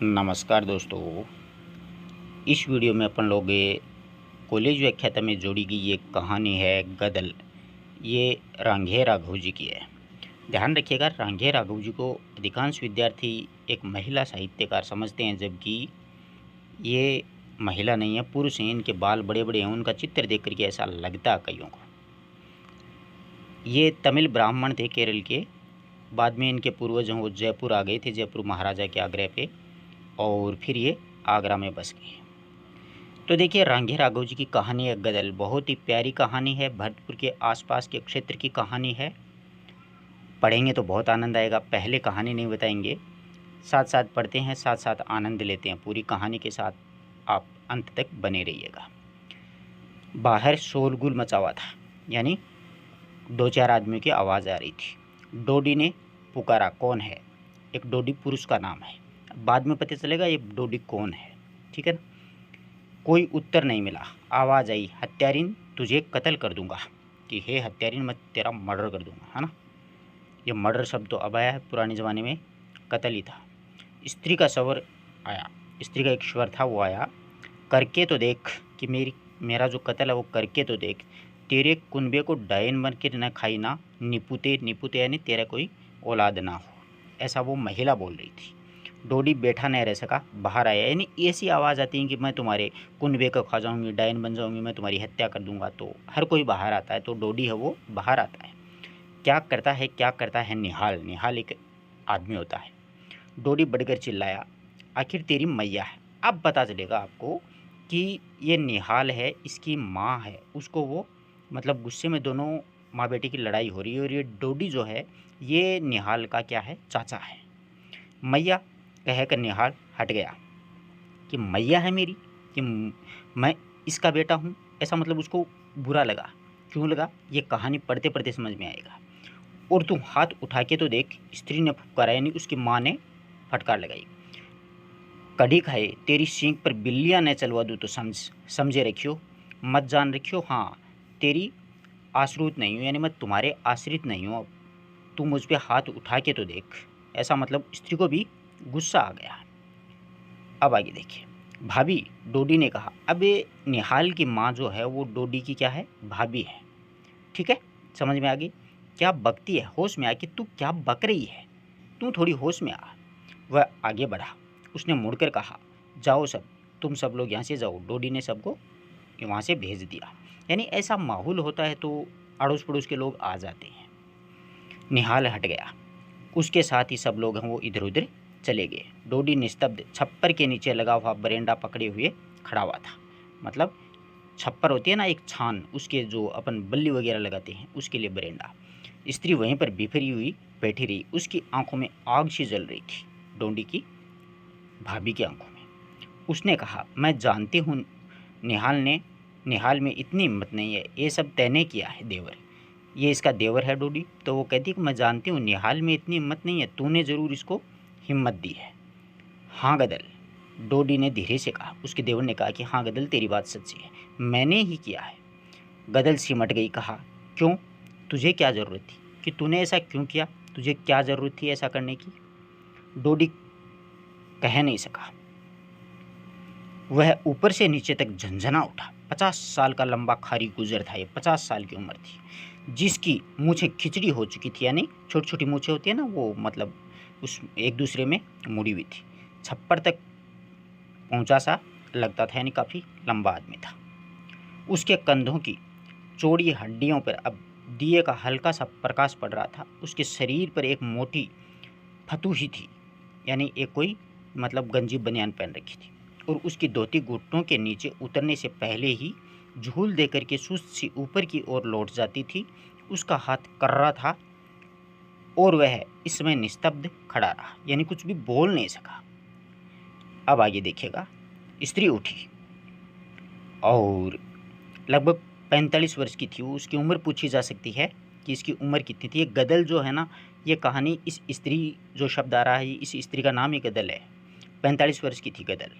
नमस्कार दोस्तों। इस वीडियो में अपन लोग कॉलेज व्याख्याता में जोड़ी गई एक कहानी है गदल। ये रांघे राघव जी की है। ध्यान रखिएगा, रांघे राघव जी को अधिकांश विद्यार्थी एक महिला साहित्यकार समझते हैं, जबकि ये महिला नहीं है, पुरुष हैं। इनके बाल बड़े बड़े हैं, उनका चित्र देख करके ऐसा लगता है कईयों को। ये तमिल ब्राह्मण थे केरल के। बाद में इनके पूर्वज वो जयपुर आ गए थे, जयपुर महाराजा के आग्रह पे, और फिर ये आगरा में बस गए। तो देखिए, रांघे राघव जी की कहानी है गदल। बहुत ही प्यारी कहानी है, भरतपुर के आसपास के क्षेत्र की कहानी है। पढ़ेंगे तो बहुत आनंद आएगा। पहले कहानी नहीं बताएंगे, साथ साथ पढ़ते हैं, साथ साथ आनंद लेते हैं। पूरी कहानी के साथ आप अंत तक बने रहिएगा। बाहर शोरगुल मचा हुआ था, यानी दो चार आदमियों की आवाज़ आ रही थी। डोडी ने पुकारा, कौन है? एक डोडी पुरुष का नाम है, बाद में पता चलेगा ये डोडी कौन है, ठीक है ना। कोई उत्तर नहीं मिला। आवाज़ आई, हत्यारिन तुझे कत्ल कर दूंगा। कि हे हत्यारिन, मैं तेरा मर्डर कर दूंगा, है ना। ये मर्डर शब्द तो अब आया है, पुराने ज़माने में कत्ल ही था। स्त्री का स्वर आया, स्त्री का एक स्वर था, वो आया, करके तो देख कि मेरा जो कत्ल है वो करके तो देख। तेरे कुनबे को डायन बन के न खाई ना, निपुते निपुते, यानी तेरा कोई औलाद ना हो। ऐसा वो महिला बोल रही थी। डोडी बैठा नहीं रह सका, बाहर आया। यानी ऐसी आवाज़ आती है कि मैं तुम्हारे कुनबे को खा जाऊंगी, डायन बन जाऊंगी, मैं तुम्हारी हत्या कर दूंगा। तो हर कोई बाहर आता है, तो डोडी है वो बाहर आता है। क्या करता है, क्या करता है निहाल। निहाल एक आदमी होता है। डोडी बढ़कर चिल्लाया, आखिर तेरी मैया है। अब पता चलेगा आपको कि ये निहाल है, इसकी माँ है। उसको वो मतलब गुस्से में दोनों माँ बेटी की लड़ाई हो रही है, और ये डोडी जो है ये निहाल का क्या है, चाचा है। मैया कहकर निहाल हट गया। कि मैया है मेरी, कि मैं इसका बेटा हूँ, ऐसा मतलब उसको बुरा लगा। क्यों लगा, ये कहानी पढ़ते पढ़ते समझ में आएगा। और तू हाथ उठा के तो देख, स्त्री ने फुफकारा, यानी उसकी माँ ने फटकार लगाई। कढ़ी खाए तेरी सींग पर बिल्लियाँ न चलवा दूँ तो समझे रखियो, मत जान रखियो। हाँ, तेरी आश्रित नहीं हूँ, यानी मैं तुम्हारे आश्रित नहीं हूँ। अब तू मुझ पे हाथ उठा के तो देख। ऐसा मतलब स्त्री को भी गुस्सा आ गया। अब आगे देखिए, भाभी, डोडी ने कहा। अब ये निहाल की माँ जो है वो डोडी की क्या है, भाभी है, ठीक है। समझ में आ गई क्या बकती है, होश में आ कि तू क्या बक रही है, तू थोड़ी होश में आ। वह आगे बढ़ा, उसने मुड़कर कहा, जाओ सब, तुम सब लोग यहाँ से जाओ। डोडी ने सबको वहाँ से भेज दिया। यानी ऐसा माहौल होता है तो अड़ोस पड़ोस के लोग आ जाते हैं। निहाल हट गया, उसके साथ ही सब लोग हैं वो इधर उधर चले गए। डोडी निस्तब्ध छप्पर के नीचे लगा हुआ बरेंडा पकड़े हुए खड़ा हुआ था। मतलब छप्पर होती है ना एक छान, उसके जो अपन बल्ली वगैरह लगाते हैं उसके लिए बरेंडा। स्त्री वहीं पर बिखरी हुई बैठी रही, उसकी आंखों में आग सी जल रही थी, डोडी की भाभी की आंखों में। उसने कहा, मैं जानती हूँ निहाल में इतनी हिम्मत नहीं है, ये सब तैने किया है देवर। ये इसका देवर है डोडी। तो वो कहती है कि मैं जानती हूँ निहाल में इतनी हिम्मत नहीं है, तूने ज़रूर इसको हिम्मत दी है। हाँ गदल, डोडी ने धीरे से कहा। उसके देवर ने कहा कि हाँ गदल, तेरी बात सच्ची है, मैंने ही किया है। गदल सिमट गई, कहा, क्यों, तुझे क्या ज़रूरत थी, कि तूने ऐसा क्यों किया, तुझे क्या ज़रूरत थी ऐसा करने की। डोडी कह नहीं सका। वह ऊपर से नीचे तक झंझना उठा। 50 साल का लंबा खारी गुजर था ये, 50 साल की उम्र थी, जिसकी मूछें खिचड़ी हो चुकी थी, यानी छोटी छोटी मूछें होती है ना, वो मतलब उस एक दूसरे में मुड़ी हुई थी। छप्पर तक पहुंचा सा लगता था, यानी काफ़ी लंबा आदमी था। उसके कंधों की चौड़ी हड्डियों पर अब दिए का हल्का सा प्रकाश पड़ रहा था। उसके शरीर पर एक मोटी फतूही थी, यानी एक कोई मतलब गंजी बनियान पहन रखी थी, और उसकी धोती घुटनों के नीचे उतरने से पहले ही झूल देकर के सुस्त सी ऊपर की ओर लौट जाती थी। उसका हाथ कर्रा था, और वह इस समय निस्तब्ध खड़ा रहा, यानी कुछ भी बोल नहीं सका। अब आगे देखिएगा, स्त्री उठी और लगभग 45 वर्ष की थी वो। उसकी उम्र पूछी जा सकती है कि इसकी उम्र कितनी थी। ये गदल जो है ना, ये कहानी इस स्त्री जो शब्द आ रहा है, इस स्त्री का नाम ही गदल है। 45 वर्ष की थी गदल।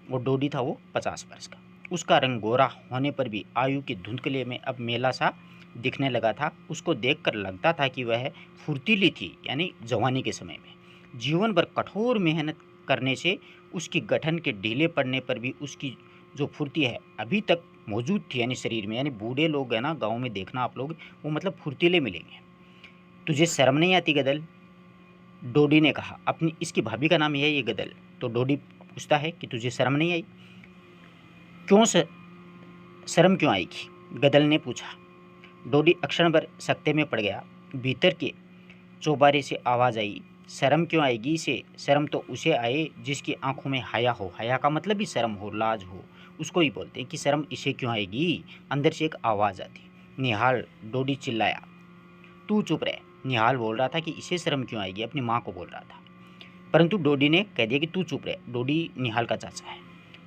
वो डोडी था वो 50 वर्ष का। उसका रंग गोरा होने पर भी आयु के धुंधले में अब मेला सा दिखने लगा था। उसको देखकर लगता था कि वह फुर्तीली थी, यानी जवानी के समय में। जीवन भर कठोर मेहनत करने से उसकी गठन के ढीले पड़ने पर भी उसकी जो फुर्ती है अभी तक मौजूद थी, यानी शरीर में। यानी बूढ़े लोग हैं ना गाँव में, देखना आप लोग, वो मतलब फुर्तीले मिलेंगे। तुझे शर्म नहीं आती गदल? डोडी ने कहा। अपनी इसकी भाभी का नाम है ये गदल। तो डोडी पूछता है कि तुझे शर्म नहीं आई? क्यों शर्म क्यों आएगी? गदल ने पूछा। डोडी अक्षण भर सकते में पड़ गया। भीतर के चौबारे से आवाज़ आई, शर्म क्यों आएगी इसे? शर्म तो उसे आए जिसकी आंखों में हया हो। हया का मतलब भी शर्म हो, लाज हो, उसको ही बोलते हैं कि शर्म इसे क्यों आएगी। अंदर से एक आवाज़ आती। निहाल, डोडी चिल्लाया। तू चुप रहे। निहाल बोल रहा था कि इसे शर्म क्यों आएगी, अपनी माँ को बोल रहा था, परंतु डोडी ने कह दिया कि तू चुप रहे। डोडी निहाल का चाचा है।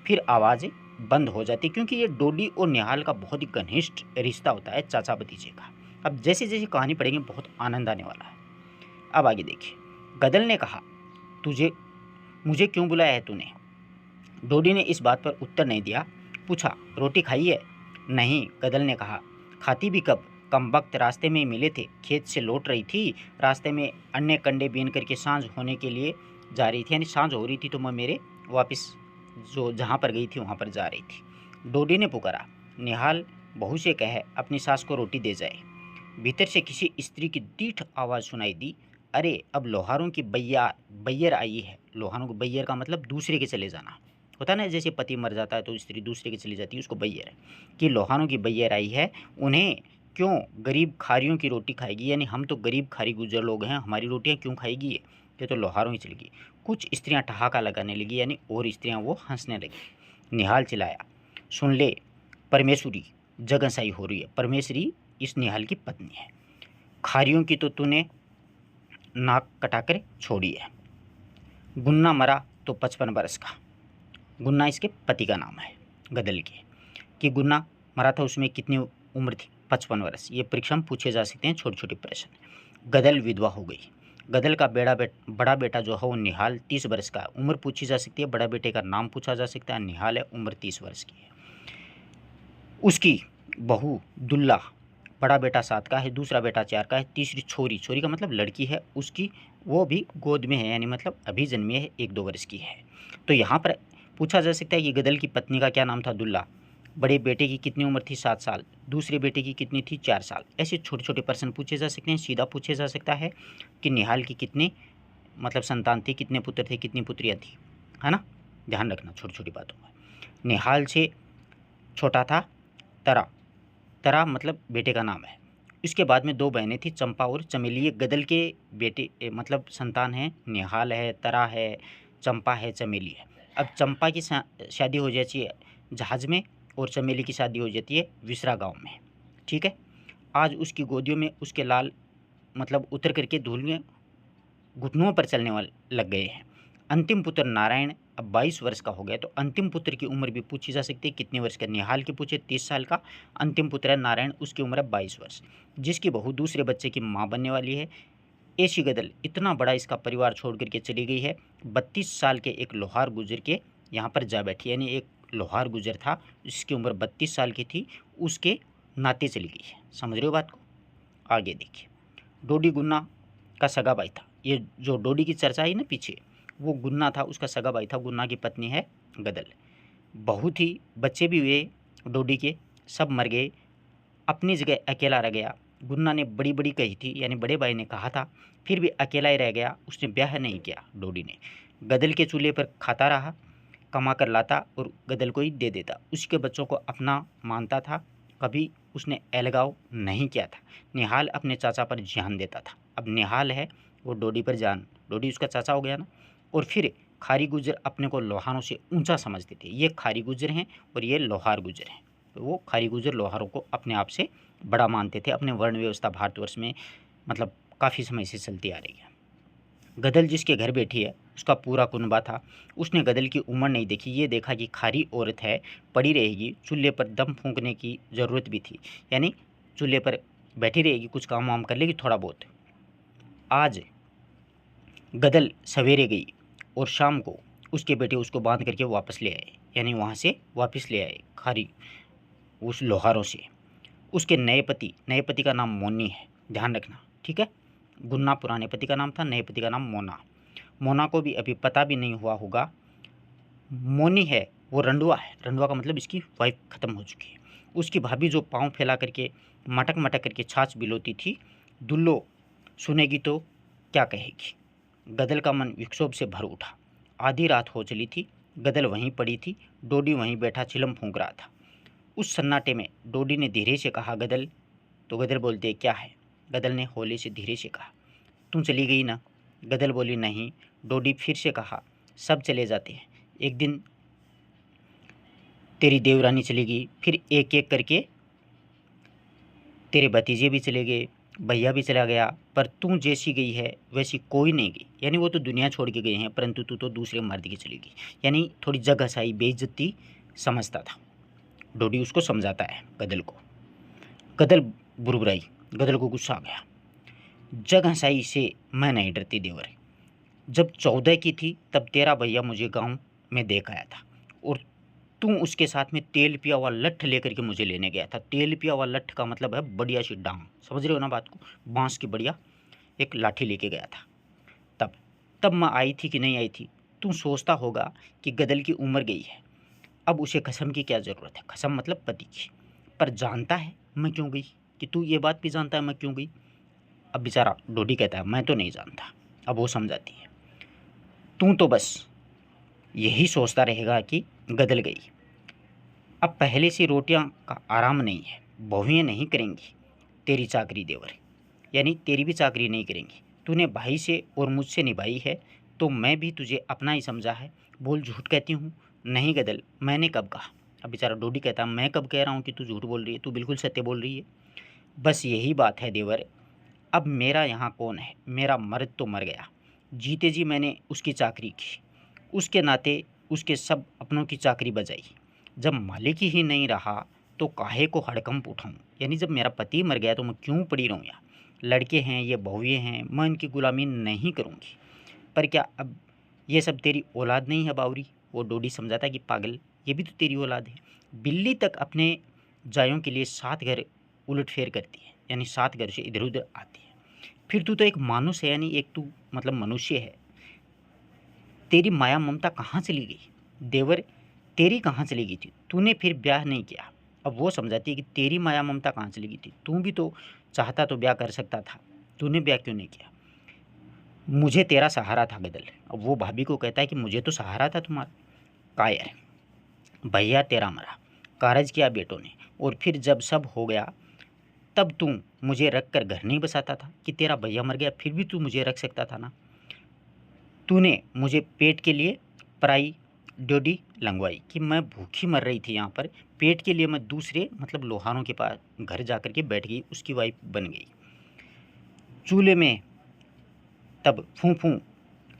फिर आवाज़ बंद हो जाती, क्योंकि ये डोडी और निहाल का बहुत ही घनिष्ठ रिश्ता होता है, चाचा भतीजे का। अब जैसे जैसे कहानी पढ़ेंगे बहुत आनंद आने वाला है। अब आगे देखिए। गदल ने कहा, तुझे मुझे क्यों बुलाया है तूने? डोडी ने इस बात पर उत्तर नहीं दिया। पूछा, रोटी खाई है? नहीं, गदल ने कहा। खाती भी कब? कमबख्त, रास्ते में ही मिले थे, खेत से लौट रही थी, रास्ते में अन्य कंडे बीन करके सांझ होने के लिए जा रही थी, यानी सांझ हो रही थी तो मैं मेरे वापस जो जहाँ पर गई थी वहाँ पर जा रही थी। डोडी ने पुकारा। निहाल, बहू से कहे अपनी सास को रोटी दे जाए। भीतर से किसी स्त्री की दीठ आवाज़ सुनाई दी। अरे, अब लोहारों की बैयर आई है। लोहारों को बैयर का मतलब दूसरे के चले जाना होता है ना, जैसे पति मर जाता है तो स्त्री दूसरे के चली जाती है, उसको बैयर है। कि लोहारों की बैयर आई है, उन्हें क्यों गरीब खारियों की रोटी खाएगी, यानी हम तो गरीब खारी गुजर लोग हैं, हमारी रोटियां क्यों खाएगी ये तो लोहारों ही चलेगी। कुछ स्त्रियां ठहाका लगाने लगी, यानी और स्त्रियां वो हंसने लगी। निहाल चिल्लाया, सुन ले परमेश्वरी, जगनसाई हो रही है। परमेश्वरी इस निहाल की पत्नी है। खारियों की तो तूने नाक कटाकर छोड़ी है। गुन्ना मरा तो 55 बरस का। गुन्ना इसके पति का नाम है गदल के। कि गुन्ना मरा था, उसमें कितनी उम्र थी? 55 वर्ष। ये परीक्षा में पूछे जा सकते हैं, छोटे छोटे प्रश्न। गदल विधवा हो गई। गदल का बड़ा बेटा जो है वो निहाल 30 वर्ष का है। उम्र पूछी जा सकती है, बड़ा बेटे का नाम पूछा जा सकता है। निहाल है, उम्र 30 वर्ष की है। उसकी बहू दुल्ला, बड़ा बेटा 7 का है, दूसरा बेटा 4 का है, तीसरी छोरी, छोरी का मतलब लड़की है उसकी, वो भी गोद में है, यानी मतलब अभी जन्मी है, 1-2 वर्ष की है। तो यहाँ पर पूछा जा सकता है कि गदल की पत्नी का क्या नाम था? दुल्ला। बड़े बेटे की कितनी उम्र थी? 7 साल। दूसरे बेटे की कितनी थी? 4 साल। ऐसे छोटे छोटे प्रश्न पूछे जा सकते हैं। सीधा पूछे जा सकता है कि निहाल की कितनी मतलब संतान थी, कितने पुत्र थे, कितनी पुत्रियाँ थी, है ना। ध्यान रखना छोटी छोटी बातों का। निहाल से छोटा था तरा। तरा मतलब बेटे का नाम है। इसके बाद में 2 बहनें थी, चंपा और चमेली। ये गदल के बेटे मतलब संतान हैं। निहाल है, तरा है, चंपा है, चमेली है। अब चंपा की शादी हो जाती है जहाज़ में और चमेली की शादी हो जाती है विसरा गांव में। ठीक है। आज उसकी गोदियों में उसके लाल मतलब उतर करके धूल में घुटनों पर चलने वाले लग गए हैं। अंतिम पुत्र नारायण अब 22 वर्ष का हो गया। तो अंतिम पुत्र की उम्र भी पूछी जा सकती है, कितने वर्ष का? निहाल की पूछे 30 साल का। अंतिम पुत्र है नारायण, उसकी उम्र है 22 वर्ष, जिसकी बहू दूसरे बच्चे की माँ बनने वाली है। ऐसी गदल इतना बड़ा इसका परिवार छोड़ करके चली गई है। 32 साल के एक लोहार गुजर के यहाँ पर जा बैठी, यानी एक लोहार गुजर था जिसकी उम्र 32 साल की थी, उसके नाते चली गई है। समझ रहे हो बात को? आगे देखिए। डोडी गुन्ना का सगा भाई था। ये जो डोडी की चर्चा है ना पीछे, वो गुन्ना था, उसका सगा भाई था। गुन्ना की पत्नी है गदल। बहुत ही बच्चे भी हुए डोडी के, सब मर गए। अपनी जगह अकेला रह गया। गुन्ना ने बड़ी बड़ी कही थी, यानी बड़े भाई ने कहा था, फिर भी अकेला ही रह गया। उसने ब्याह नहीं किया। डोडी ने गदल के चूल्हे पर खाता रहा, कमा कर लाता और गदल को ही दे देता। उसके बच्चों को अपना मानता था, कभी उसने अलगाव नहीं किया था। निहाल अपने चाचा पर ध्यान देता था। अब निहाल है वो डोडी पर जान, डोडी उसका चाचा हो गया ना। और फिर खारी गुजर अपने को लोहारों से ऊंचा समझते थे। ये खारी गुजर हैं और ये लोहार गुजर हैं। तो वो खारी गुजर लोहारों को अपने आप से बड़ा मानते थे। अपने वर्ण व्यवस्था भारतवर्ष में मतलब काफ़ी समय से चलती आ रही है। गदल जिसके घर बैठी है उसका पूरा कुनबा था। उसने गदल की उम्र नहीं देखी, ये देखा कि खारी औरत है, पड़ी रहेगी, चूल्हे पर दम फूंकने की ज़रूरत भी थी, यानी चूल्हे पर बैठी रहेगी, कुछ काम वाम कर लेगी थोड़ा बहुत। आज गदल सवेरे गई और शाम को उसके बेटे उसको बांध करके वापस ले आए, यानी वहाँ से वापस ले आए खारी उस लोहारों से। उसके नए पति का नाम मोनी है, ध्यान रखना, ठीक है। गुन्ना पुराने पति का नाम था, नए पति का नाम मोना। मोना को भी अभी पता भी नहीं हुआ होगा। मोनी है वो रंडुआ है, रंडुआ का मतलब इसकी वाइफ ख़त्म हो चुकी है। उसकी भाभी जो पाँव फैला करके मटक मटक करके छाछ बिलोती थी, दुल्लो सुनेगी तो क्या कहेगी। गदल का मन विक्षोभ से भर उठा। आधी रात हो चली थी, गदल वहीं पड़ी थी, डोडी वहीं बैठा चिलम फूंक रहा था। उस सन्नाटे में डोडी ने धीरे से कहा, गदल। तो गदल बोलते, क्या है। गदल ने हौले से धीरे से कहा, तुम चली गई ना। गदल बोली, नहीं। डोडी फिर से कहा, सब चले जाते हैं, एक दिन तेरी देवरानी चली गई, फिर एक एक करके तेरे भतीजे भी चले गए, भैया भी चला गया, पर तू जैसी गई है वैसी कोई नहीं गई। यानी वो तो दुनिया छोड़ के गए हैं, परंतु तू तो दूसरे मर्द की चली गई। यानी थोड़ी जगह साई बेइज्जती समझता था। डोडी उसको समझाता है गदल को। गदल बुरबुराई, गदल को गुस्सा आ गया। जगह साई से मैं नहीं डरती देवर। जब 14 की थी तब तेरा भैया मुझे गांव में देख आया था, और तू उसके साथ में तेल पिया हुआ लठ लेकर के मुझे लेने गया था। तेल पिया हुआ लठ का मतलब है बढ़िया सी डांग, समझ रहे हो ना बात को, बांस की बढ़िया एक लाठी लेके गया था। तब तब मैं आई थी कि नहीं आई थी। तू सोचता होगा कि गदल की उम्र गई है, अब उसे कसम की क्या ज़रूरत है। कसम मतलब पति की। पर जानता है मैं क्यों गई, कि तू ये बात भी जानता है मैं क्यों गई। अब बेचारा डोडी कहता है, मैं तो नहीं जानता। अब वो समझाती है, तू तो बस यही सोचता रहेगा कि गदल गई। अब पहले से रोटियां का आराम नहीं है, बहुएं नहीं करेंगी तेरी चाकरी देवर, यानी तेरी भी चाकरी नहीं करेंगी। तूने भाई से और मुझसे निभाई है, तो मैं भी तुझे अपना ही समझा है। बोल, झूठ कहती हूँ। नहीं गदल, मैंने कब कहा। अब बेचारा डोडी कहता, मैं कब कह रहा हूँ कि तू झूठ बोल रही है, तू बिल्कुल सत्य बोल रही है। बस यही बात है देवर। अब मेरा यहाँ कौन है, मेरा मर्द तो मर गया, जीते जी मैंने उसकी चाकरी की, उसके नाते उसके सब अपनों की चाकरी बजाई। जब मालिक ही नहीं रहा तो काहे को हड़कंप उठाऊं। यानी जब मेरा पति मर गया तो मैं क्यों पड़ी रहूँ यहाँ। लड़के हैं, ये बहुएँ हैं, मैं इनकी गुलामी नहीं करूँगी। पर क्या अब ये सब तेरी औलाद नहीं है बावरी। वो डोडी समझाता कि पागल, ये भी तो तेरी औलाद है। बिल्ली तक अपने जायों के लिए 7 घर उलट फेर करती है, यानी 7 घर से इधर उधर आती है। फिर तू तो एक मानुष है, यानी एक तू मतलब मनुष्य है। तेरी माया ममता कहाँ चली गई देवर, तेरी कहाँ चली गई थी। तूने फिर ब्याह नहीं किया। अब वो समझाती है कि तेरी माया ममता कहाँ चली गई थी, तू भी तो चाहता तो ब्याह कर सकता था, तूने ब्याह क्यों नहीं किया। मुझे तेरा सहारा था गदल। अब वो भाभी को कहता है कि मुझे तो सहारा था तुम्हारा। कायर, भैया तेरा मरा, कारज किया बेटों ने, और फिर जब सब हो गया तब तू मुझे रख कर घर नहीं बसाता था। कि तेरा भैया मर गया फिर भी तू मुझे रख सकता था ना। तूने मुझे पेट के लिए पराई ड्योडी लंगवाई, कि मैं भूखी मर रही थी यहाँ पर, पेट के लिए मैं दूसरे मतलब लोहारों के पास घर जा कर के बैठ गई, उसकी वाइफ बन गई। चूल्हे में तब फूं फूं,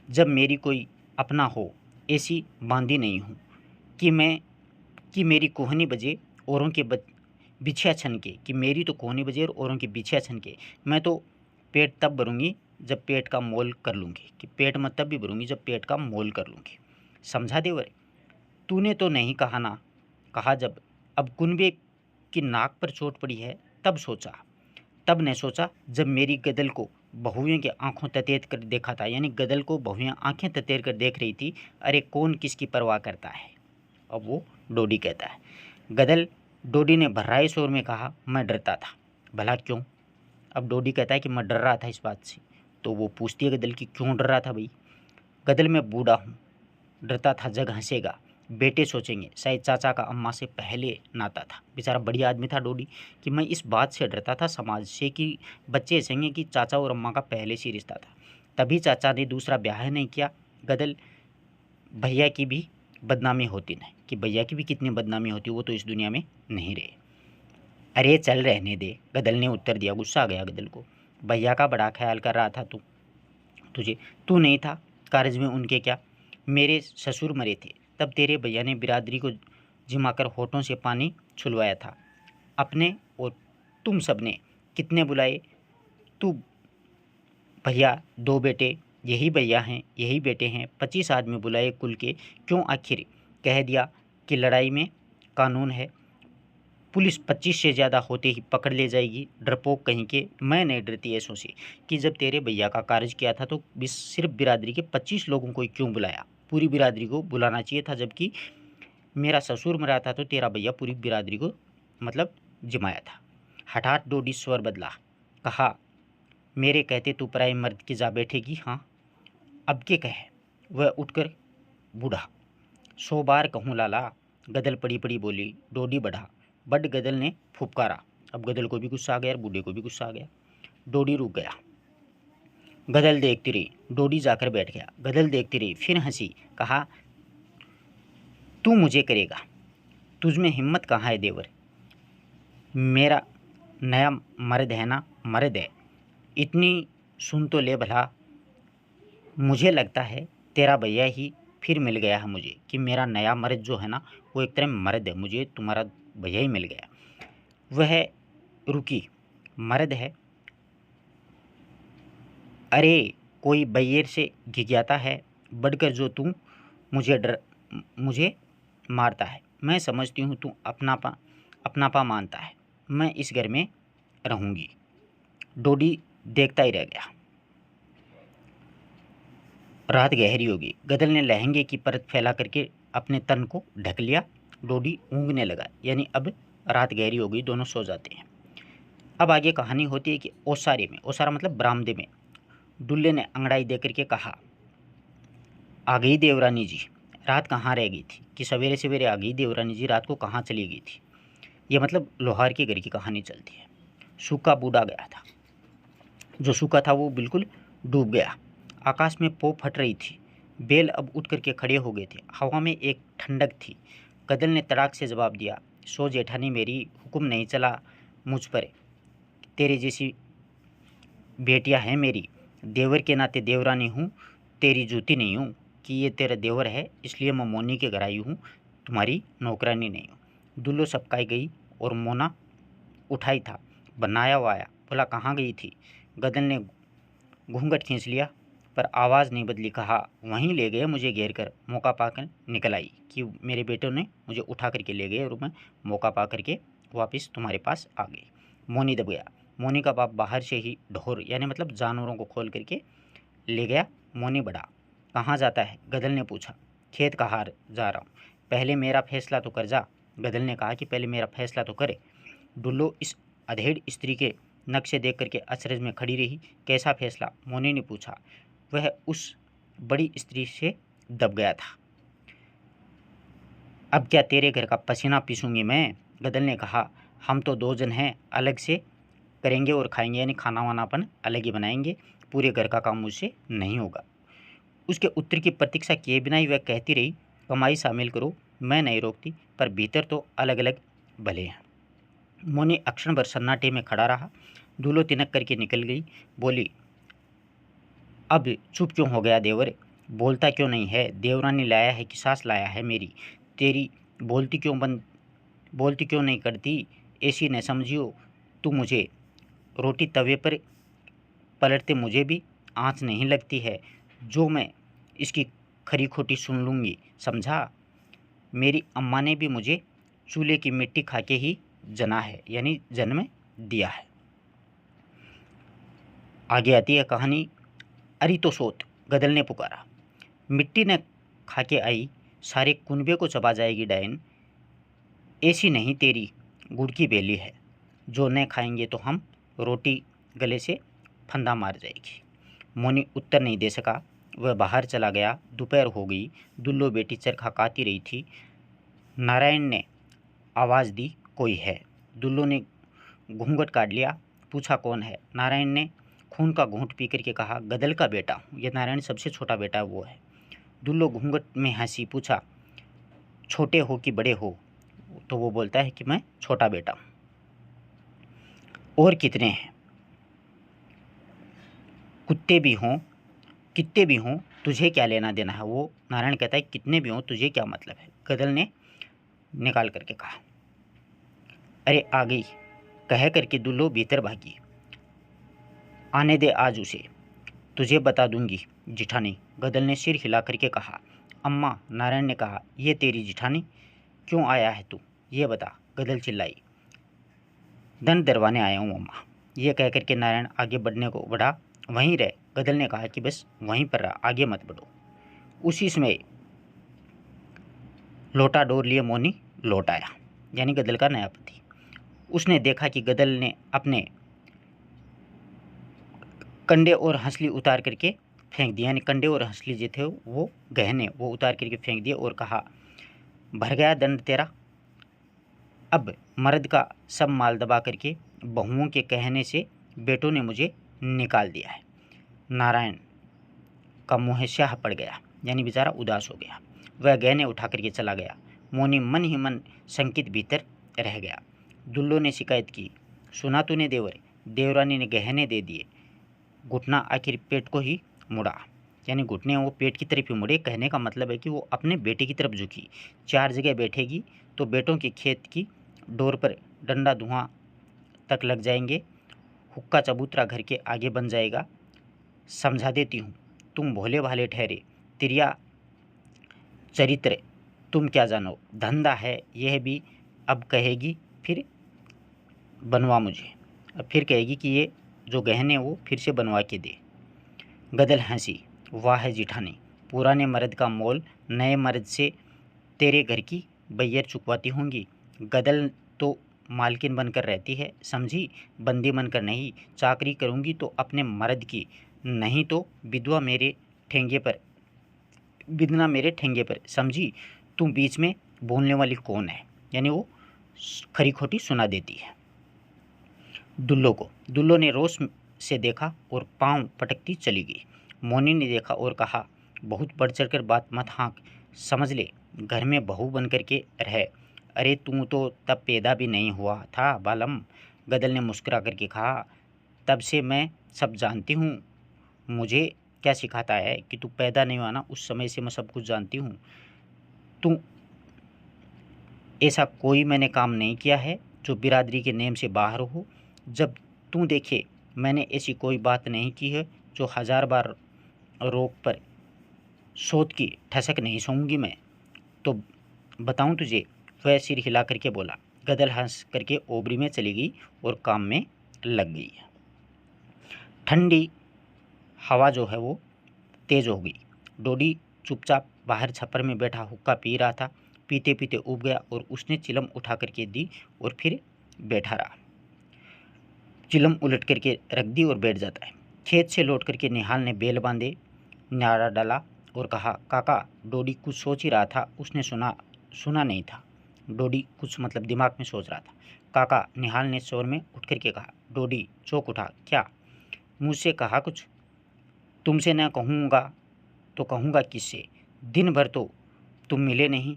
जब मेरी कोई अपना हो, ऐसी बांधी नहीं हूँ कि मैं कि मेरी कोहनी बजे औरों के बिछिया छन के, कि मेरी तो कोहनी बजे और औरों की बिछिया छन के। मैं तो पेट तब भरूंगी जब पेट का मोल कर लूँगी, कि पेट मैं तब भी भरूंगी जब पेट का मोल कर लूँगी। समझा देवर। तूने तो नहीं कहा ना, कहा जब अब कुनबे की नाक पर चोट पड़ी है तब सोचा। तब ने सोचा जब मेरी गदल को बहुएं के आंखों ततेर कर देखा था। यानी गदल को बहुएं आंखें ततेर कर देख रही थी, अरे कौन किसकी परवाह करता है। अब वो डोडी कहता है, गदल। डोडी ने भर्राए शोर में कहा, मैं डरता था। भला क्यों। अब डोडी कहता है कि मैं डर रहा था इस बात से। तो वो पूछती है गदल कि क्यों डर रहा था भाई। गदल, मैं बूढ़ा हूँ, डरता था जग हंसेगा, बेटे सोचेंगे शायद चाचा का अम्मा से पहले नाता था। बेचारा बढ़िया आदमी था डोडी, कि मैं इस बात से डरता था समाज से, कि बच्चे हंसेंगे कि चाचा और अम्मा का पहले से रिश्ता था, तभी चाचा ने दूसरा ब्याह नहीं किया। गदल, भैया की भी बदनामी होती नहीं, कि भैया की भी कितनी बदनामी होती, वो तो इस दुनिया में नहीं रहे। अरे चल रहने दे, गदल ने उत्तर दिया। गुस्सा आ गया गदल को। भैया का बड़ा ख्याल कर रहा था तू, तुझे तू नहीं था कारज में उनके। क्या मेरे ससुर मरे थे तब तेरे भैया ने बिरादरी को जिमाकर होठों से पानी छुलवाया था अपने, और तुम सब ने कितने बुलाए। तू भैया 2 बेटे, यही भैया हैं यही बेटे हैं, 25 आदमी बुलाए कुल के, क्यों आखिर कह दिया कि लड़ाई में कानून है। पुलिस 25 से ज़्यादा होते ही पकड़ ले जाएगी। डरपोक कहीं के, मैं नहीं डरती ऐसों से कि जब तेरे भैया का कार्य किया था तो सिर्फ बिरादरी के 25 लोगों को ही क्यों बुलाया, पूरी बिरादरी को बुलाना चाहिए था। जबकि मेरा ससुर मरा था तो तेरा भैया पूरी बिरादरी को मतलब जमाया था। हठात डोडी स्वर बदला, कहा, मेरे कहते तू पराए मर्द की जा बैठेगी? हाँ, अब के कहे? वह उठकर बूढ़ा, 100 बार कहूँ लाला। गदल पड़ी पड़ी बोली। डोडी बढ़ा। बड गदल ने फुफकारा। अब गदल को भी गुस्सा आ गया और बूढ़े को भी गुस्सा आ गया। डोडी रुक गया। गदल देखती रही। डोडी जाकर बैठ गया। गदल देखती रही, फिर हंसी, कहा, तू मुझे करेगा? तुझ में हिम्मत कहाँ है देवर? मेरा नया मर्द है ना, मर्द है। इतनी सुन तो ले भला। मुझे लगता है तेरा भैया ही फिर मिल गया है मुझे, कि मेरा नया मर्द जो है ना वो एक तरह मर्द है, मुझे तुम्हारा भैया ही मिल गया। वह रुकी। मर्द है? अरे कोई बैर से घिघियाता है बढ़कर जो तू मुझे मारता है। मैं समझती हूँ तू अपनापा मानता है। मैं इस घर में रहूँगी। डोडी देखता ही रह गया। रात गहरी होगी। गदल ने लहंगे की परत फैला करके अपने तन को ढक लिया। डोडी ऊँघने लगा, यानी अब रात गहरी हो गई, दोनों सो जाते हैं। अब आगे कहानी होती है कि ओसारे में, ओसारा मतलब बरामदे में, दुल्ले ने अंगड़ाई दे करके कहा, आ गई देवरानी जी। रात कहाँ रह गई थी कि सवेरे सवेरे आ गई देवरानी जी, रात को कहाँ चली गई थी? ये मतलब लोहार के घर की कहानी चलती है। सूखा बूढ़ा गया था। जो सूखा था वो बिल्कुल डूब गया। आकाश में पौ फट रही थी। बेल अब उठ करके खड़े हो गए थे। हवा में एक ठंडक थी। गदल ने तड़ाक से जवाब दिया, सो जेठानी मेरी, हुक्म नहीं चला मुझ पर। तेरे जैसी बेटियां हैं मेरी, देवर के नाते देवरानी हूँ, तेरी जूती नहीं हूँ कि ये तेरा देवर है इसलिए मैं मोनी के घर आई हूँ, तुम्हारी नौकरानी नहीं हूँ। दुल्लो सबकाई गई और मोना उठाई था, बनाया हुआ आया। बोला, कहाँ गई थी? गदल ने घूंघट खींच लिया पर आवाज़ नहीं बदली। कहा, वहीं ले गए मुझे घेर कर। मौका पाकर निकल आई कि मेरे बेटों ने मुझे उठा करके ले गए और मैं मौका पा करके वापस तुम्हारे पास आ गई। मोनी दब गया। मोनी का बाप बाहर से ही ढोर यानी मतलब जानवरों को खोल करके ले गया। मोनी बढ़ा। कहाँ जाता है? गदल ने पूछा। खेत कहाँ जा रहा हूँ। पहले मेरा फैसला तो कर जा। गदल ने कहा कि पहले मेरा फैसला तो करे। डुल्लो इस अधेड़ स्त्री के नक्शे देख करके अचरज में खड़ी रही। कैसा फैसला? मोनी ने पूछा। वह उस बड़ी स्त्री से दब गया था। अब क्या तेरे घर का पसीना पीसूंगी मैं? गदल ने कहा, हम तो 2 जन हैं, अलग से करेंगे और खाएंगे, यानी खाना वाना अपन अलग ही बनाएंगे, पूरे घर का काम मुझसे नहीं होगा। उसके उत्तर की प्रतीक्षा किए बिना ही वह कहती रही, कमाई शामिल करो, मैं नहीं रोकती, पर भीतर तो अलग अलग भले हैं। मोनी अक्षण भर सन्नाटे में खड़ा रहा। दूल्हो तिनक करके निकल गई। बोली, अब चुप क्यों हो गया देवर? बोलता क्यों नहीं है? देवरानी लाया है कि सास लाया है मेरी? तेरी बोलती क्यों नहीं करती? ऐसी न समझियो तू मुझे। रोटी तवे पर पलटते मुझे भी आँच नहीं लगती है, जो मैं इसकी खरी खोटी सुन लूँगी, समझा? मेरी अम्मा ने भी मुझे चूल्हे की मिट्टी खा के ही जना है, यानी जन्म दिया है। आगे आती है कहानी। अरे तो सोत, गदल ने पुकारा। मिट्टी न खा के आई, सारे कुनबे को चबा जाएगी डायन। ऐसी नहीं तेरी गुड़ की बेली है, जो न खाएंगे तो हम रोटी गले से फंदा मार जाएगी। मोनी उत्तर नहीं दे सका। वह बाहर चला गया। दोपहर हो गई। दुल्लो बेटी चरखा काती रही थी। नारायण ने आवाज़ दी, कोई है? दुल्लो ने घूंघट काट लिया। पूछा, कौन है? नारायण ने खून का घूंट पी करके कहा, गदल का बेटा हूँ। यह नारायण सबसे छोटा बेटा वो है। दुल्लो घूंघट में हंसी। पूछा, छोटे हो कि बड़े हो? तो वो बोलता है कि मैं छोटा बेटा हूँ। और कितने हैं? कुत्ते भी हों, कितने भी हों, तुझे क्या लेना देना है? वो नारायण कहता है, कितने भी हों तुझे क्या मतलब है? गदल ने निकाल करके कहा। अरे आ गई, कह करके दुल्लो भीतर भागी। आने दे आज उसे, तुझे बता दूंगी जिठानी। गदल ने सिर हिला करके कहा। अम्मा, नारायण ने कहा, ये तेरी जिठानी? क्यों आया है तू, ये बता। गदल चिल्लाई। दंड दरवाने आया हूँ अम्मा। यह कह करके नारायण आगे बढ़ने को बढ़ा। वहीं रहे। गदल ने कहा कि बस वहीं पर रहा, आगे मत बढ़ो। उसी समय लोटा डोर लिए मोनी लौट आया, यानी गदल का नया पति। उसने देखा कि गदल ने अपने कंडे और हंसली उतार करके फेंक दिया, यानी कंडे और हंसली जो थे वो गहने वो उतार करके फेंक दिए और कहा, भर गया दंड तेरा। अब मर्द का सब माल दबा करके बहुओं के कहने से बेटों ने मुझे निकाल दिया है। नारायण का मुँह स्याह पड़ गया, यानी बेचारा उदास हो गया। वह गहने उठा करके चला गया। मोनी मन ही मन शंकित भीतर रह गया। दुल्लो ने शिकायत की, सुना तूने देवर, देवरानी ने गहने दे दिए। घुटना आखिर पेट को ही मुड़ा, यानी घुटने वो पेट की तरफ ही मुड़े। कहने का मतलब है कि वो अपने बेटे की तरफ झुकी। 4 जगह बैठेगी तो बेटों के खेत की डोर पर डंडा धुआं तक लग जाएंगे। हुक्का चबूतरा घर के आगे बन जाएगा। समझा देती हूँ, तुम भोले भाले ठहरे, तिरिया चरित्र तुम क्या जानो, धंधा है यह भी। अब कहेगी फिर बनवा मुझे, अब फिर कहेगी कि ये जो गहने वो फिर से बनवा के दे। गदल हंसी, वाह है जिठानी, पुराने मर्द का मोल नए मर्द से तेरे घर की बैयर चुकवाती होंगी। गदल तो मालकिन बनकर रहती है, समझी, बंदी बनकर नहीं। चाकरी करूंगी तो अपने मर्द की, नहीं तो विधवा मेरे ठेंगे पर, बिदना मेरे ठेंगे पर, समझी। तुम बीच में बोलने वाली कौन है, यानी वो खरी खोटी सुना देती है दुल्लो को। दुल्लो ने रोष से देखा और पांव पटकती चली गई। मोनी ने देखा और कहा, बहुत बढ़ चढ़ कर बात मत हाँक, समझ ले घर में बहू बन कर के रह। अरे तू तो तब पैदा भी नहीं हुआ था बालम। गदल ने मुस्कुरा करके कहा, तब से मैं सब जानती हूँ। मुझे क्या सिखाता है कि तू पैदा नहीं हुआ ना, उस समय से मैं सब कुछ जानती हूँ। तू ऐसा कोई मैंने काम नहीं किया है जो बिरादरी के नेम से बाहर हो। जब तू देखे मैंने ऐसी कोई बात नहीं की है जो 1000 बार रोक पर सोत की ठसक नहीं सूंघूंगी मैं। तो बताऊं तुझे। वह सिर हिला करके बोला। गदल हंस करके ओबरी में चली गई और काम में लग गई। ठंडी हवा जो है वो तेज हो गई। डोडी चुपचाप बाहर छप्पर में बैठा हुक्का पी रहा था। पीते पीते उब गया और उसने चिलम उठा करके दी और फिर बैठा रहा। चिलम उलट करके रख दी और बैठ जाता है। खेत से लौट करके निहाल ने बेल बांधे, नाड़ा डाला और कहा, काका डोडी कुछ सोच ही रहा था, उसने सुना नहीं था। डोडी कुछ मतलब दिमाग में सोच रहा था। काका, निहाल ने शोर में उठ करके कहा। डोडी चौंक उठा, क्या? मुझसे कहा कुछ? तुमसे न कहूँगा तो कहूँगा किससे? दिन भर तो तुम मिले नहीं।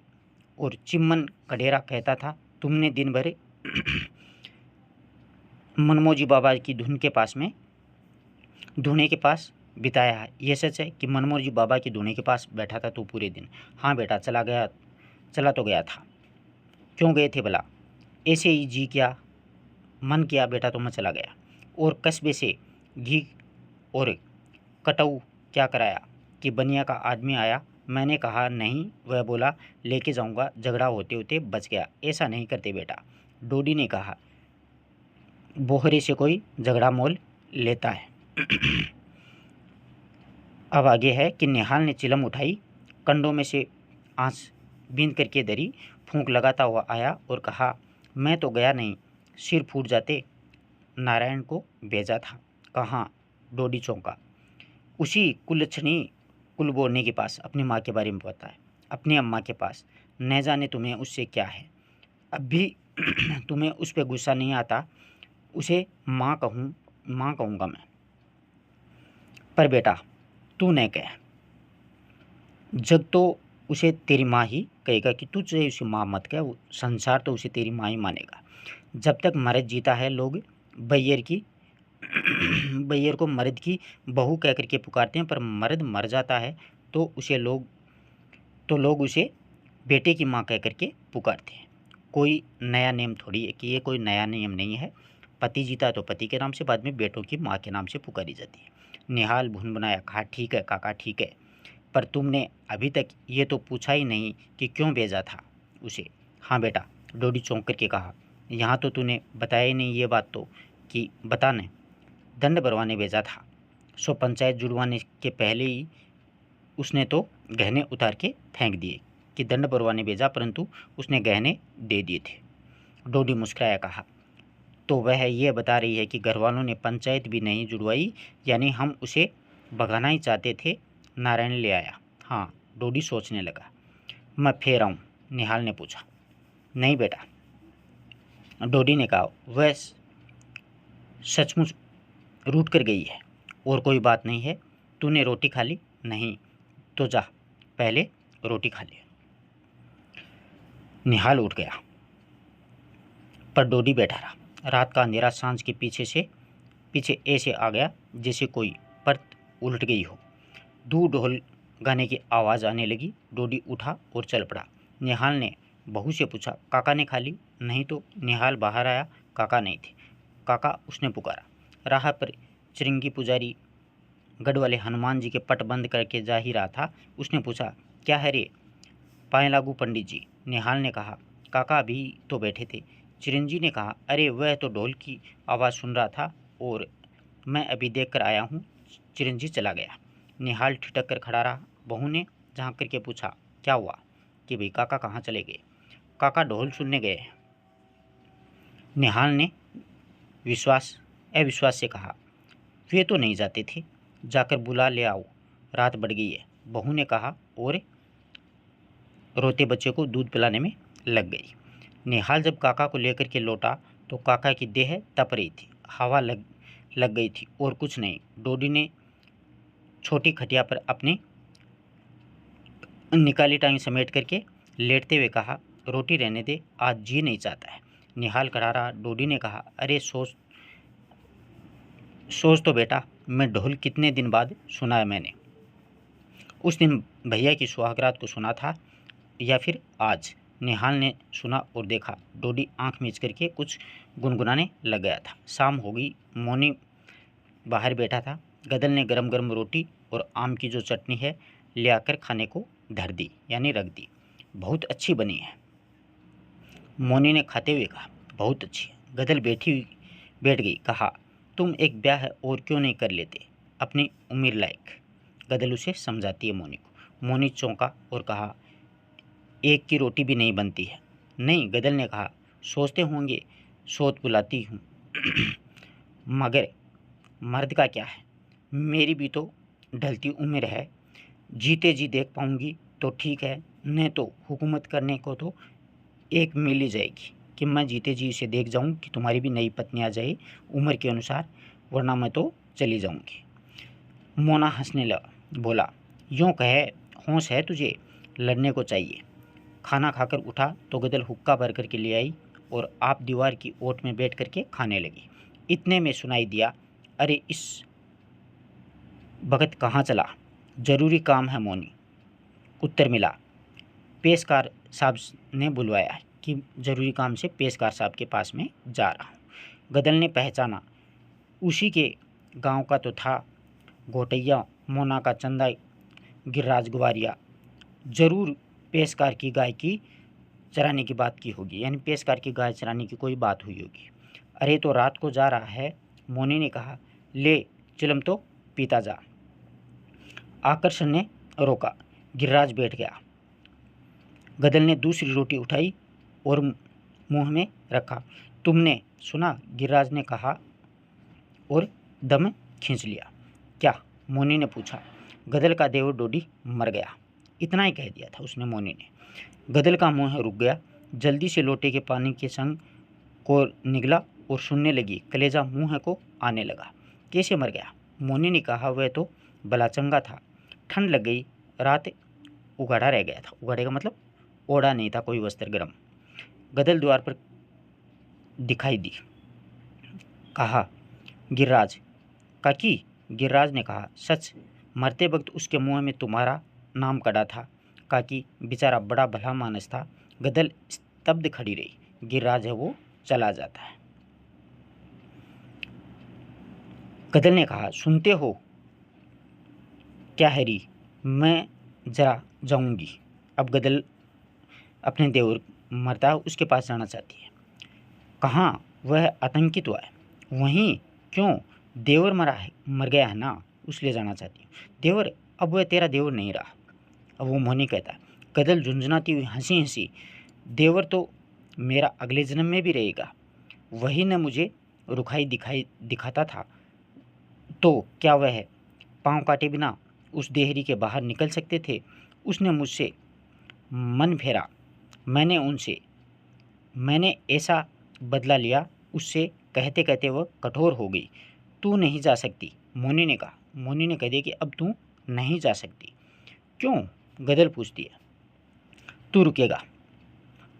और चिम्मन कडेरा कहता था तुमने दिन भर मनमोजी बाबा की धुने के पास बिताया है। यह सच है कि मनमोजी बाबा की धुने के पास बैठा था तू पूरे दिन? हाँ बेटा, चला तो गया था। क्यों गए थे भला? ऐसे ही जी क्या मन किया बेटा तो मैं चला गया। और कस्बे से घी और कटऊ क्या कराया कि बनिया का आदमी आया। मैंने कहा नहीं, वह बोला लेके जाऊंगा, झगड़ा होते होते बच गया। ऐसा नहीं करते बेटा। डोडी ने कहा, बोहरे से कोई झगड़ा मोल लेता है। अब आगे है कि निहाल ने चिलम उठाई, कंडों में से आँच बींद करके धरी, फूंक लगाता हुआ आया और कहा, मैं तो गया नहीं, सिर फूट जाते। नारायण को भेजा था। कहाँ? डोडी चौंका। उसी कुलच्छनी कुलबोरनी के पास, अपनी माँ के बारे में बताया, अपनी अम्मा के पास। न जाने तुम्हें उससे क्या है। अब भी तुम्हें उस पर गुस्सा नहीं आता? उसे माँ कहूँगा मैं। पर बेटा तू न कह, जग तो उसे तेरी माँ ही कहेगा कि तू चाहे उसे माँ मत कह, वो संसार तो उसे तेरी माँ ही मानेगा। जब तक मर्द जीता है लोग बैयर को मर्द की बहू कह करके पुकारते हैं, पर मर्द मर जाता है तो लोग उसे बेटे की माँ कह करके पुकारते हैं। कोई नया नियम थोड़ी है कि ये कोई नया नियम नहीं है। पति जीता तो पति के नाम से, बाद में बेटों की माँ के नाम से पुकारी जाती है। निहाल भुन बनाया, कहा ठीक है काका ठीक है, पर तुमने अभी तक ये तो पूछा ही नहीं कि क्यों भेजा था उसे। हाँ बेटा, डोडी चौंक करके कहा। यहाँ तो तूने बताया ही नहीं ये बात तो कि बताने दंड भरवाने भेजा था, सो पंचायत जुड़वाने के पहले ही उसने तो गहने उतार के फेंक दिए कि दंड भरवाने भेजा, परंतु उसने गहने दे दिए थे। डोडी मुस्कुराया कहा, तो वह ये बता रही है कि घरवालों ने पंचायत भी नहीं जुड़वाई, यानी हम उसे भगाना ही चाहते थे। नारायण ले आया। हाँ, डोडी सोचने लगा। मैं फेर आऊँ? निहाल ने पूछा। नहीं बेटा, डोडी ने कहा, वह सचमुच रूठ कर गई है और कोई बात नहीं है। तूने रोटी खा ली? नहीं। तो जा पहले रोटी खा ले। निहाल उठ गया, पर डोडी बैठा रहा। रात का अंधेरा सांझ के पीछे ऐसे आ गया जैसे कोई परत उलट गई हो। दूर ढोल गाने की आवाज़ आने लगी। डोडी उठा और चल पड़ा। निहाल ने बहू से पूछा, काका ने खा ली? नहीं तो। निहाल बाहर आया। काका नहीं थे। काका, उसने पुकारा। राह पर चिरंगी पुजारी गढ़ वाले हनुमान जी के पट बंद करके जा ही रहा था। उसने पूछा, क्या है रे? पाए लागू पंडित जी। निहाल ने कहा। काका अभी तो बैठे थे। चिरंजी ने कहा, अरे वह तो ढोल की आवाज़ सुन रहा था और मैं अभी देख कर आया हूँ। चिरंजी चला गया। निहाल ठिठक कर खड़ा रहा। बहू ने झांक करके पूछा, क्या हुआ? कि भाई काका कहाँ चले गए? काका ढोल सुनने गए। निहाल ने अविश्वास से कहा, वे तो नहीं जाते थे। जाकर बुला ले आओ, रात बढ़ गई है। बहू ने कहा और रोते बच्चे को दूध पिलाने में लग गई। निहाल जब काका को लेकर के लौटा तो काका की देह तप रही थी, हवा लग गई थी और कुछ नहीं। डोडी ने छोटी खटिया पर अपनी निकाली टांग समेट करके लेटते हुए कहा, रोटी रहने दे, आज जी नहीं चाहता है। निहाल खड़ा रहा। डोडी ने कहा, अरे सोच तो बेटा, मैं ढोल कितने दिन बाद सुना है मैंने। उस दिन भैया की सुहागरात को सुना था या फिर आज? निहाल ने सुना और देखा। डोडी आंख मीच करके कुछ गुनगुनाने लग गया था। शाम हो गई। मोनी बाहर बैठा था। गदल ने गरम गरम रोटी और आम की जो चटनी है ले आकर खाने को धर दी, यानी रख दी। बहुत अच्छी बनी है, मोनी ने खाते हुए कहा। बहुत अच्छी है। गदल बैठ गई। कहा, तुम एक ब्याह और क्यों नहीं कर लेते, अपनी उम्र लायक? गदल उसे समझाती है मोनी को। मोनी चौंका और कहा, एक की रोटी भी नहीं बनती है। नहीं, गदल ने कहा, सोचते होंगे सोच बुलाती हूँ मगर मर्द का क्या है, मेरी भी तो ढलती उम्र है। जीते जी देख पाऊंगी तो ठीक है, नहीं तो हुकूमत करने को तो एक मिल ही जाएगी कि मैं जीते जी इसे देख जाऊं कि तुम्हारी भी नई पत्नी आ जाए उम्र के अनुसार, वरना मैं तो चली जाऊंगी। मोना हंसने लगा, बोला, यूँ कहे होश है तुझे, लड़ने को चाहिए। खाना खाकर उठा तो गदल हुक्का भर करके ले आई और आप दीवार की ओट में बैठ करके खाने लगी। इतने में सुनाई दिया, अरे इस भगत कहाँ चला? जरूरी काम है मोनी। उत्तर मिला, पेशकार साहब ने बुलवाया है कि जरूरी काम से पेशकार साहब के पास में जा रहा हूँ। गदल ने पहचाना, उसी के गांव का तो था। घोटैया मोना का चंदा गिरिराज ग्वारिया। जरूर पेशकार की गाय की चराने की बात की होगी, यानी पेशकार की गाय चराने की कोई बात हुई होगी। अरे तो रात को जा रहा है, मोनी ने कहा। ले चिलम तो पीता जा। आकर्षण ने रोका। गिरिराज बैठ गया। गदल ने दूसरी रोटी उठाई और मुंह में रखा। तुमने सुना? गिरिराज ने कहा और दम खींच लिया। क्या? मोनी ने पूछा। गदल का देवर डोडी मर गया, इतना ही कह दिया था उसने, मोनी ने। गदल का मुंह रुक गया। जल्दी से लोटे के पानी के संग को निगला और सुनने लगी। कलेजा मुंह को आने लगा। कैसे मर गया? मोनी ने कहा, वह तो बलाचंगा था, ठंड लग गई, रात उगाड़ा रह गया था। उगाड़े का मतलब ओढ़ा नहीं था कोई वस्त्र गर्म। गदल द्वार पर दिखाई दी। कहा, गिरिराज काकी? गिरिराज ने कहा, सच, मरते वक्त उसके मुंह में तुम्हारा नाम कड़ा था। काकी बेचारा बड़ा भला मानस था। गदल स्तब्ध खड़ी रही। गिरिराज है वो चला जाता है। गदल ने कहा, सुनते हो क्या हैरी, मैं जरा जाऊंगी। अब गदल अपने देवर मरता है उसके पास जाना चाहती है। कहाँ वह आतंकित हुआ है? वहीं क्यों? देवर मर गया है ना, उसलिए जाना चाहती हूँ। देवर? अब वह तेरा देवर नहीं रहा। अब वो मोनी कहता है। गदल झुंझुनाती हुई हंसी हंसी, देवर तो मेरा अगले जन्म में भी रहेगा। वही न मुझे रुखाई दिखाता था, तो क्या वह पाँव काटे बिना उस देहरी के बाहर निकल सकते थे? उसने मुझसे मन फेरा, मैंने ऐसा बदला लिया उससे। कहते कहते वह कठोर हो गई। तू नहीं जा सकती, मोनी ने कहा। मोनी ने कह दिया कि अब तू नहीं जा सकती। क्यों? गदल पूछती है। तू रुकेगा,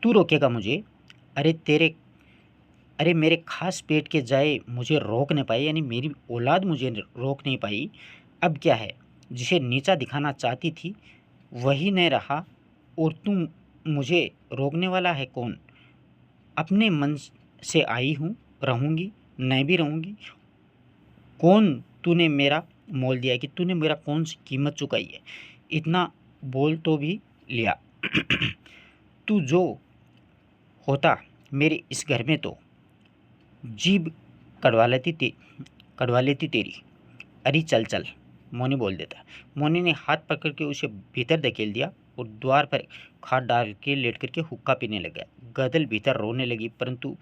तू रोकेगा मुझे? अरे तेरे अरे मेरे खास पेट के जाए मुझे रोक नहीं पाई, यानी मेरी औलाद मुझे रोक नहीं पाई। अब क्या है? जिसे नीचा दिखाना चाहती थी वही नहीं रहा, और तुम मुझे रोकने वाला है कौन? अपने मन से आई हूँ, रहूँगी, नहीं भी रहूँगी। कौन तूने मेरा मोल दिया है, कि तूने मेरा कौन सी कीमत चुकाई है? इतना बोल तो भी लिया। तू जो होता मेरे इस घर में तो जीभ कड़वा लेती तेरी। अरे चल चल, मोनी बोल देता। मोनी ने हाथ पकड़ के उसे भीतर धकेल दिया और द्वार पर खाट डाल के लेट करके हुक्का पीने लगा। गदल भीतर रोने लगी, परंतु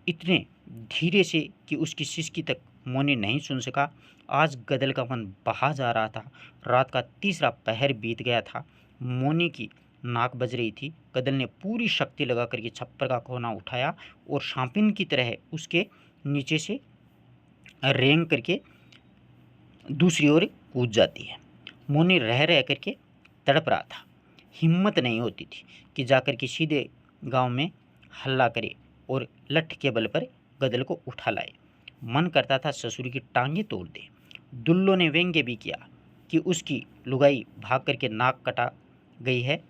इतने धीरे से कि उसकी सिसकी तक मोनी नहीं सुन सका। आज गदल का मन बहा जा रहा था। रात का तीसरा पहर बीत गया था। मोनी की नाक बज रही थी। गदल ने पूरी शक्ति लगा करके छप्पर का कोना उठाया और शांपिन की तरह उसके नीचे से रेंग करके दूसरी ओर कूद जाती है। मोनी रह रह करके तड़प रहा था। हिम्मत नहीं होती थी कि जाकर के सीधे गांव में हल्ला करे और लठ के बल पर गदल को उठा लाए। मन करता था ससुर की टांगें तोड़ दे। दुल्लो ने व्यंग्य भी किया कि उसकी लुगाई भाग करके नाक कटा गई है,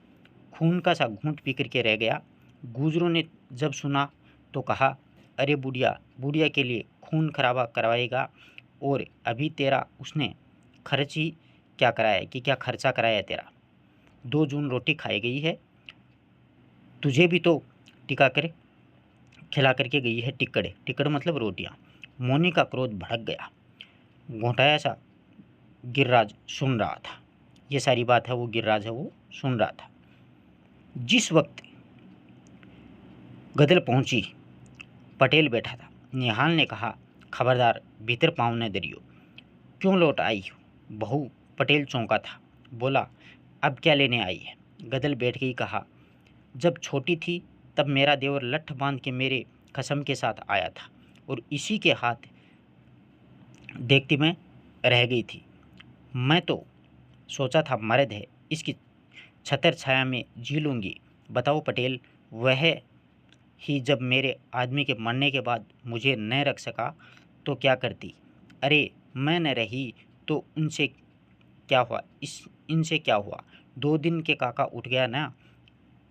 खून का सा घूंट पी करके रह गया। गुजरों ने जब सुना तो कहा, अरे बुढ़िया बुढ़िया के लिए खून खराबा करवाएगा, और अभी तेरा उसने खर्च ही क्या कराया है, कि क्या खर्चा कराया है तेरा? 2 जून रोटी खाई गई है, तुझे भी तो टिका कर खिला करके गई है टिक्कड़। टिक्कड़ मतलब रोटियां। मोनी का क्रोध भड़क गया। घोटाया सा गिरिराज सुन रहा था। ये सारी बात है, वो गिरिराज है, वो सुन रहा था। जिस वक्त गदल पहुंची, पटेल बैठा था। निहाल ने कहा, खबरदार भीतर पाँव न दरियो। क्यों लौट आई हो बहू? पटेल चौंका था। बोला, अब क्या लेने आई है? गदल बैठ गई। कहा, जब छोटी थी तब मेरा देवर लठ बांध के मेरे कसम के साथ आया था, और इसी के हाथ देखती मैं रह गई थी। मैं तो सोचा था मर्द है, इसकी छतर छाया में जी लूँगी। बताओ पटेल, वह ही जब मेरे आदमी के मरने के बाद मुझे न रख सका तो क्या करती? अरे मैं न रही तो उनसे क्या हुआ? इनसे क्या हुआ? 2 दिन के काका उठ गया ना,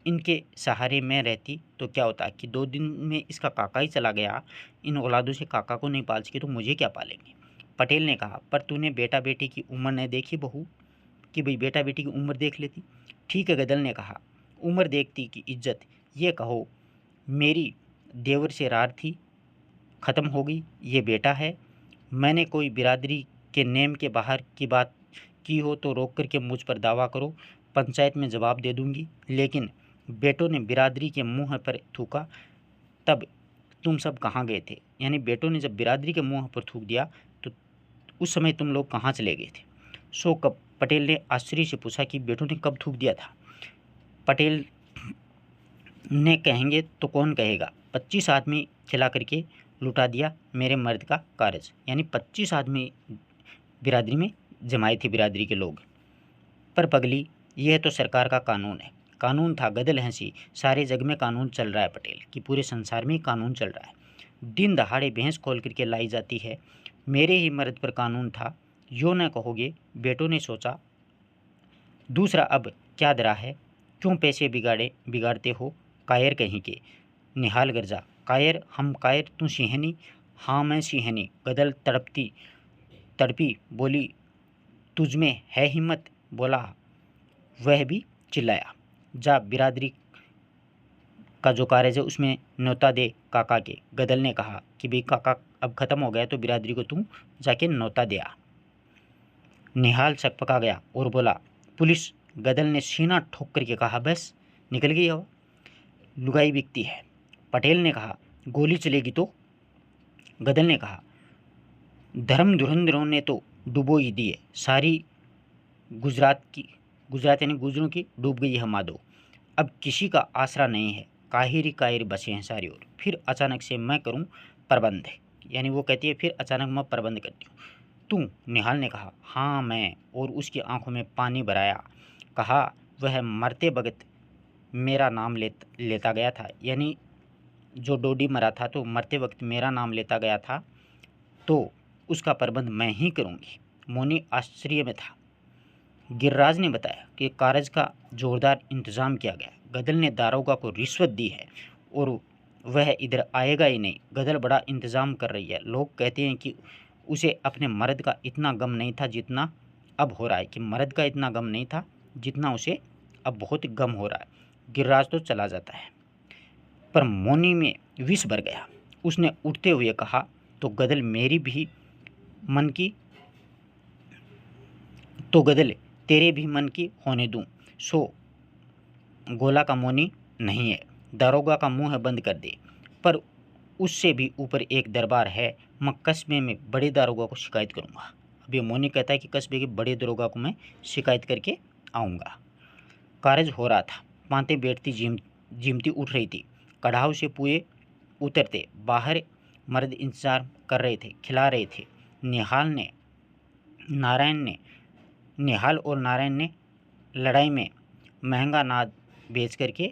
इनके सहारे मैं रहती तो क्या होता? कि 2 दिन में इसका काका ही चला गया। इन औलादों से काका को नहीं पाल सके तो मुझे क्या पालेंगे? पटेल ने कहा, पर तूने बेटा बेटी की उम्र नहीं देखी बहू, कि भाई बेटा बेटी की उम्र देख लेती। ठीक है, गदल ने कहा, उम्र देखती की इज्जत। ये कहो, मेरी देवर से रार थी, ख़त्म हो गई। ये बेटा है। मैंने कोई बिरादरी के नेम के बाहर की बात की हो तो रोक करके मुझ पर दावा करो, पंचायत में जवाब दे दूंगी। लेकिन बेटों ने बिरादरी के मुंह पर थूका, तब तुम सब कहाँ गए थे? यानी बेटों ने जब बिरादरी के मुंह पर थूक दिया तो उस समय तुम लोग कहाँ चले गए थे? सो कब? पटेल ने आश्चर्य से पूछा कि बेटों ने कब थूक दिया था? पटेल ने कहेंगे तो कौन कहेगा, 25 आदमी खिला करके लुटा दिया मेरे मर्द का कारज। यानी 25 आदमी बिरादरी में जमाए थे, बिरादरी के लोग। पर पगली, यह तो सरकार का कानून है। कानून था? गदल हंसी। सारे जग में कानून चल रहा है पटेल, कि पूरे संसार में कानून चल रहा है। दिन दहाड़े भैंस खोल करके लाई जाती है। मेरे ही मर्द पर कानून था, यो न कहोगे? बेटों ने सोचा। दूसरा, अब क्या डरा है? क्यों पैसे बिगाड़ते हो? कायर कहीं के। निहाल गरजा, कायर? हम कायर? तू सिंहनी? हाँ मैं सिंहनी। गदल तड़पी बोली, तुझ में है हिम्मत? बोला। वह भी चिल्लाया, जा बिरादरी का जो कार्य है उसमें न्योता दे काका के। गदल ने कहा कि भाई काका अब ख़त्म हो गया तो बिरादरी को तू जाके न्योता दे आ। निहाल सकपका गया और बोला पुलिस। गदल ने सीना ठोक करके कहा बस निकल गई हो, लुगाई बिकती है। पटेल ने कहा गोली चलेगी तो। गदल ने कहा धर्म धुरंधरों ने तो डुबो ही दी है सारी गुजरात यानी गुजरों की डूब गई है माधो। अब किसी का आसरा नहीं है, काहिर काहिर बचे हैं सारी ओर। फिर अचानक से मैं करूं प्रबंध, यानी वो कहती है फिर अचानक मैं प्रबंध करती हूँ। तू? निहाल ने कहा हाँ मैं। और उसकी आंखों में पानी भराया। कहा वह मरते वक्त मेरा नाम लेता गया था, यानी जो डोडी मरा था तो मरते वक्त मेरा नाम लेता गया था, तो उसका प्रबंध मैं ही करूँगी। मोनी आश्चर्य में था। गिरिराज ने बताया कि कारज का जोरदार इंतजाम किया गया। गदल ने दारोगा को रिश्वत दी है और वह इधर आएगा ही नहीं। गदल बड़ा इंतजाम कर रही है। लोग कहते हैं कि उसे अपने मर्द का इतना गम नहीं था जितना अब हो रहा है, कि मर्द का इतना गम नहीं था जितना उसे अब बहुत गम हो रहा है। गिरिराज तो चला जाता है, पर मोनी में विष भर गया। उसने उठते हुए कहा तो गदल मेरी भी मन की, तो गदल तेरे भी मन की होने दूं। सो गोला का मोनी नहीं है, दारोगा का मुंह बंद कर दे। पर उससे भी ऊपर एक दरबार है, मैं कस्बे में बड़े दारोगा को शिकायत करूंगा। अभी मोनी कहता है कि कस्बे के बड़े दारोगा को मैं शिकायत करके आऊँगा। कारज हो रहा था। पांतें बैठती जिमती उठ रही थी। कढ़ाव से पुए उतरते बाहर मर्द इंतजार कर रहे थे, खिला रहे थे। निहाल और नारायण ने लड़ाई में महंगा नाद बेच करके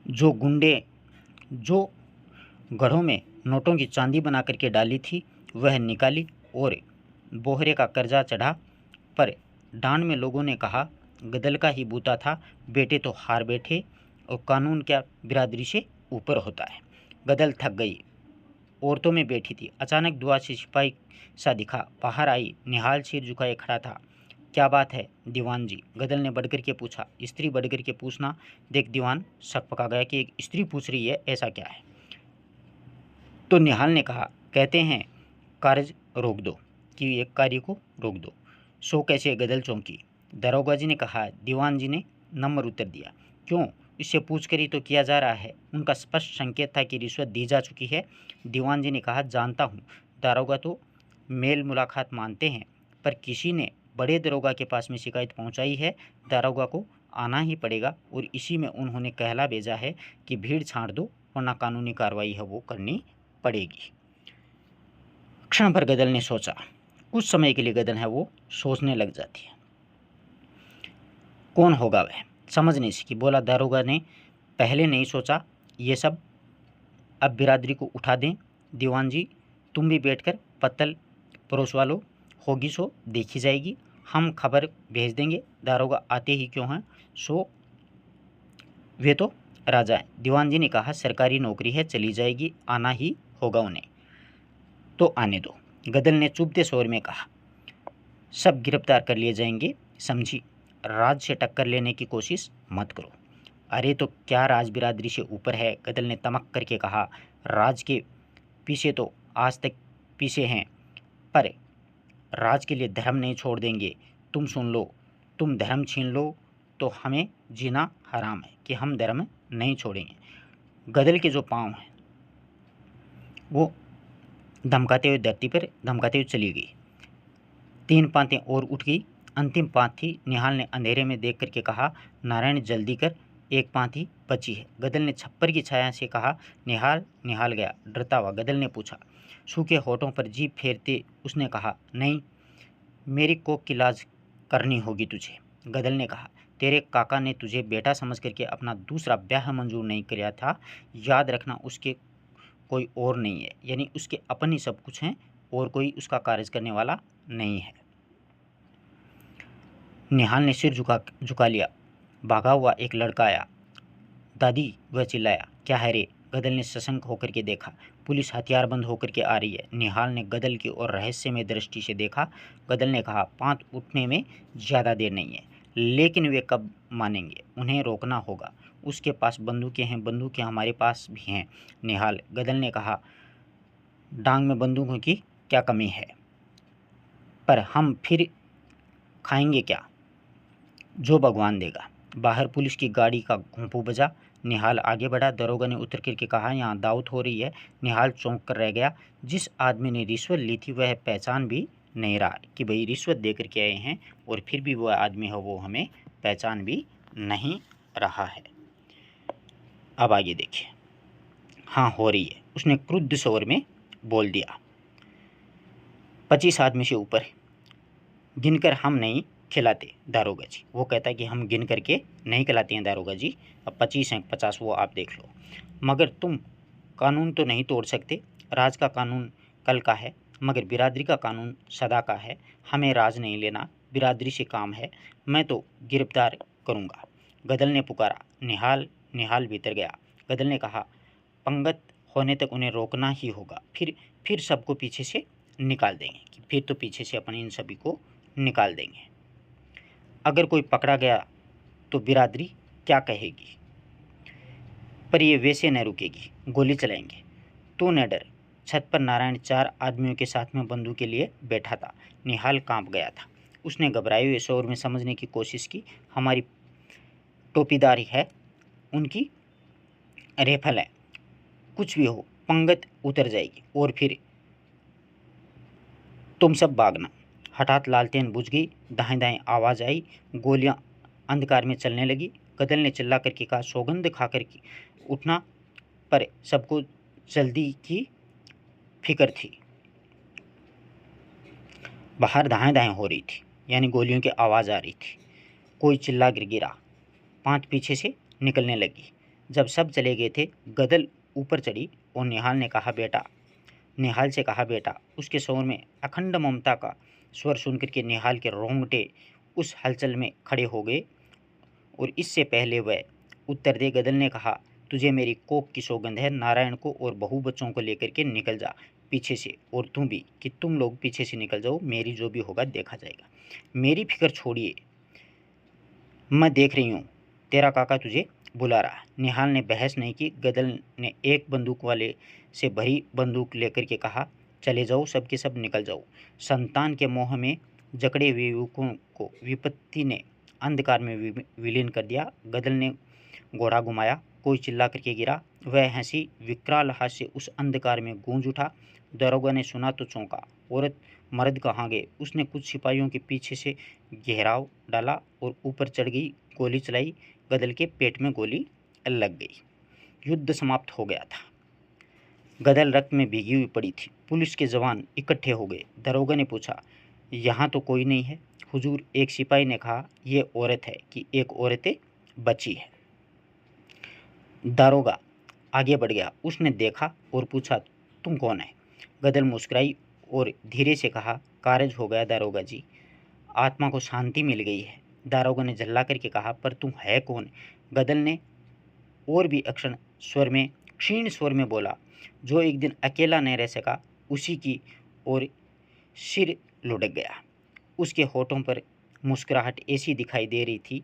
जो गढ़ों में नोटों की चांदी बना करके डाली थी वह निकाली और बोहरे का कर्जा चढ़ा। पर डांड में लोगों ने कहा गदल का ही बूता था, बेटे तो हार बैठे और कानून क्या बिरादरी से ऊपर होता है। गदल थक गई, औरतों में बैठी थी। अचानक दुआ से सिपाही सा दिखा, बाहर आई। निहाल सिर झुकाए खड़ा था। क्या बात है दीवान जी? गदल ने बढ़कर के पूछा। स्त्री बढ़कर के पूछना देख दीवान शक पका गया कि एक स्त्री पूछ रही है, ऐसा क्या है? तो निहाल ने कहा कहते हैं कार्य रोक दो, कि एक कार्य को रोक दो। सो कैसे? गदल चौंकी। दरोगा जी ने कहा। दीवान जी ने नम्र उत्तर दिया। क्यों? इससे पूछ कर ही तो किया जा रहा है। उनका स्पष्ट संकेत था कि रिश्वत दी जा चुकी है। दीवान जी ने कहा जानता हूँ, दारोगा तो मेल मुलाकात मानते हैं, पर किसी ने बड़े दरोगा के पास में शिकायत पहुंचाई है, दारोगा को आना ही पड़ेगा। और इसी में उन्होंने कहला भेजा है कि भीड़ छाड़ दो वरना कानूनी कार्रवाई है वो करनी पड़ेगी। क्षण भर गदल ने सोचा। कुछ समय के लिए गदल है वो सोचने लग जाती है। कौन होगा वह? समझ नहीं सकी। बोला दारोगा ने पहले नहीं सोचा ये सब, अब बिरादरी को उठा दें। दीवान जी तुम भी बैठकर पत्तल परोसवा लो, होगी सो देखी जाएगी। हम खबर भेज देंगे, दारोगा आते ही क्यों हैं, सो वे तो राजा हैं। दीवान जी ने कहा सरकारी नौकरी है, चली जाएगी, आना ही होगा उन्हें, तो आने दो। गदल ने चुभते स्वर में कहा सब गिरफ्तार कर लिए जाएंगे, समझी? राज से टक्कर लेने की कोशिश मत करो। अरे तो क्या राज बिरादरी से ऊपर है? गदल ने तमक करके कहा। राज के पीछे तो आज तक पीछे हैं, पर राज के लिए धर्म नहीं छोड़ देंगे। तुम सुन लो, तुम धर्म छीन लो तो हमें जीना हराम है, कि हम धर्म नहीं छोड़ेंगे। गदल के जो पाँव हैं वो धमकाते हुए धरती पर धमकाते हुए चली गई। 3 पांतें और उठ गई। अंतिम पांत थी। निहाल ने अंधेरे में देख करके कहा नारायण जल्दी कर, एक पांति बची है। गदल ने छप्पर की छाया से कहा निहाल। निहाल गया। डरता हुआ गदल ने पूछा। सूखे होठों पर जीभ फेरते उसने कहा नहीं, मेरी कोख की लाज करनी होगी तुझे। गदल ने कहा तेरे काका ने तुझे बेटा समझ करके अपना दूसरा ब्याह मंजूर नहीं किया था, याद रखना उसके कोई और नहीं है, यानी उसके अपन ही सब कुछ हैं और कोई उसका कार्य करने वाला नहीं है। निहाल ने सिर झुका लिया। भागा हुआ एक लड़का आया। दादी, वह चिल्लाया। क्या है रे? गदल ने सशंक होकर के देखा। पुलिस हथियारबंद होकर के आ रही है। निहाल ने गदल की ओर रहस्यमय दृष्टि से देखा। गदल ने कहा पांत उठने में ज़्यादा देर नहीं है, लेकिन वे कब मानेंगे? उन्हें रोकना होगा। उसके पास बंदूकें हैं, बंदूकें हमारे पास भी हैं। निहाल, गदल ने कहा, डांग में बंदूकों की क्या कमी है, पर हम फिर खाएंगे क्या, जो भगवान देगा। बाहर पुलिस की गाड़ी का घूंपू बजा। निहाल आगे बढ़ा। दरोगा ने उतर करके कहा, यहाँ दावत हो रही है। निहाल चौंक कर रह गया। जिस आदमी ने रिश्वत ली थी वह पहचान भी नहीं रहा कि भाई रिश्वत दे करके आए हैं, और फिर भी वह आदमी है वो हमें पहचान भी नहीं रहा है। अब आगे देखिए। हाँ हो रही है, उसने क्रुद्ध स्वर में बोल दिया। 25 आदमी से ऊपर गिनकर हम नहीं खिलाते दारोगा जी। वो कहता है कि हम गिन करके नहीं खिलाते हैं दारोगा जी। अब 25 हैं, 50 वो आप देख लो। मगर तुम कानून तो नहीं तोड़ सकते। राज का कानून कल का है, मगर बिरादरी का कानून सदा का है। हमें राज नहीं लेना, बिरादरी से काम है। मैं तो गिरफ्तार करूँगा। गदल ने पुकारा। निहाल भीतर गया। गदल ने कहा, पंगत होने तक उन्हें रोकना ही होगा, फिर सबको पीछे से निकाल देंगे। कि फिर तो पीछे से अपन इन सभी को निकाल देंगे। अगर कोई पकड़ा गया तो बिरादरी क्या कहेगी, पर ये वैसे न रुकेगी, गोली चलाएंगे। तू न डर। छत पर नारायण 4 आदमियों के साथ में बंदूक के लिए बैठा था। निहाल कांप गया था। उसने घबराए हुए शोर में समझने की कोशिश की। हमारी टोपीदारी है, उनकी रेफल है। कुछ भी हो, पंगत उतर जाएगी और फिर तुम सब भागना। हठात लालटेन बुझ गई। दाएं दाएं आवाज़ आई। गोलियां अंधकार में चलने लगी। गदल ने चिल्ला करके कहा, सौगंध खा कर उठना, पर सबको जल्दी की फिक्र थी। बाहर दाएं दाएं हो रही थी, यानी गोलियों की आवाज़ आ रही थी। कोई चिल्ला गिरा। 5 पीछे से निकलने लगी। जब सब चले गए थे, गदल ऊपर चढ़ी और निहाल से कहा, बेटा। उसके स्वर में अखंड ममता का स्वर सुनकर के निहाल के रोंगटे उस हलचल में खड़े हो गए। और इससे पहले वह उत्तर दे, गदल ने कहा, तुझे मेरी कोख की सौगंध है, नारायण को और बहू बच्चों को लेकर के निकल जा पीछे से, और तुम भी, कि तुम लोग पीछे से निकल जाओ। मेरी जो भी होगा देखा जाएगा। मेरी फिक्र छोड़िए, मैं देख रही हूँ तेरा काका तुझे बुला रहा। निहाल ने बहस नहीं की। गदल ने एक बंदूक वाले से भरी बंदूक लेकर के कहा, चले जाओ, सब के सब निकल जाओ। संतान के मोह में जकड़े हुए युवकों को विपत्ति ने अंधकार में विलीन कर दिया। गदल ने घोड़ा घुमाया। कोई चिल्ला करके गिरा। वह हंसी, विकराल हास्य उस अंधकार में गूंज उठा। दरोगा ने सुना तो चौंका। औरत मर्द कहाँ गए? उसने कुछ सिपाहियों के पीछे से घेराव डाला और ऊपर चढ़ गई। गोली चलाई। गदल के पेट में गोली लग गई। युद्ध समाप्त हो गया था। गदल रक्त में भीगी हुई पड़ी थी। पुलिस के जवान इकट्ठे हो गए। दरोगा ने पूछा, यहाँ तो कोई नहीं है हुजूर। एक सिपाही ने कहा, ये औरत है कि एक औरतें बची है। दारोगा आगे बढ़ गया। उसने देखा और पूछा, तुम कौन है? गदल मुस्कुराई और धीरे से कहा, कारज हो गया दारोगा जी, आत्मा को शांति मिल गई है। दारोगा ने झल्ला करके कहा, पर तुम है कौन? गदल ने और भी क्षीण स्वर में बोला, जो एक दिन अकेला नहीं रह सका, उसी की ओर सिर लुढ़क गया। उसके होठों पर मुस्कुराहट ऐसी दिखाई दे रही थी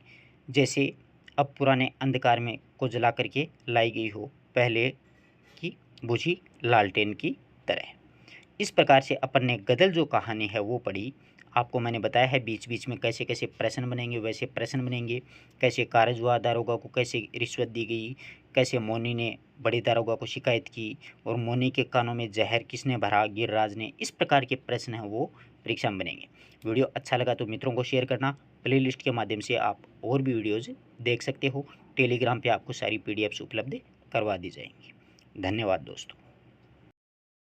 जैसे अब पुराने अंधकार में को जला करके लाई गई हो, पहले की बुझी लालटेन की तरह। इस प्रकार से अपन ने गदल जो कहानी है वो पढ़ी। आपको मैंने बताया है बीच बीच में कैसे कैसे प्रश्न बनेंगे, वैसे प्रश्न बनेंगे। कैसे कारज हुआ, दारोगा को कैसे रिश्वत दी गई, कैसे मोनी ने बड़े दारोगा को शिकायत की, और मोनी के कानों में जहर किसने भरा, गिरिराज ने। इस प्रकार के प्रश्न हैं वो परीक्षा में बनेंगे। वीडियो अच्छा लगा तो मित्रों को शेयर करना। प्लेलिस्ट के माध्यम से आप और भी वीडियोज़ देख सकते हो। टेलीग्राम पर आपको सारी PDFs उपलब्ध करवा दी जाएंगी। धन्यवाद दोस्तों।